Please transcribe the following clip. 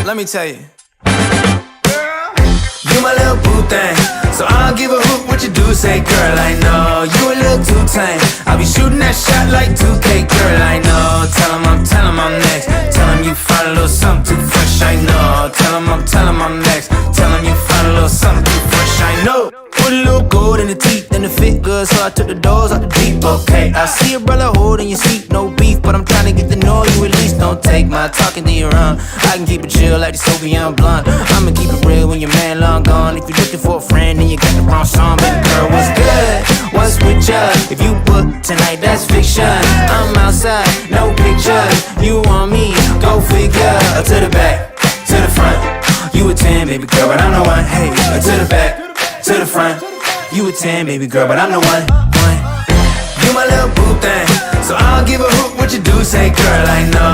let me tell you. You my little boo thing, so I don't give a hoot what you do say, girl, I know. You a little too tame, I'll be shooting that shot like 2K, girl, I know. Tell him I'm next, tell him you find a little something too fresh, I know. Tell him I'm next, tell him you find a little something too fresh, I know. Put a little gold in the teeth and it fit good, so I took the doors out the deep, okay. I see a brother holding your seat, no beef, but I'm trying to get to know you at least. Don't take my talking to your own, I can keep it chill like the Soviet blunt. I'ma keep it real when your man long gone. If you're looking for a friend, then you got the wrong song. Baby girl, what's good? What's with ya? If you book tonight, that's fiction. I'm outside, no pictures. You want me? Go figure. To the back, to the front. You a 10, baby girl, but I'm the one. Hey, to the back, to the front. You a 10, baby girl, but I'm the one. You my little boo thing, so I don't give a hoot what you do say, girl, I know.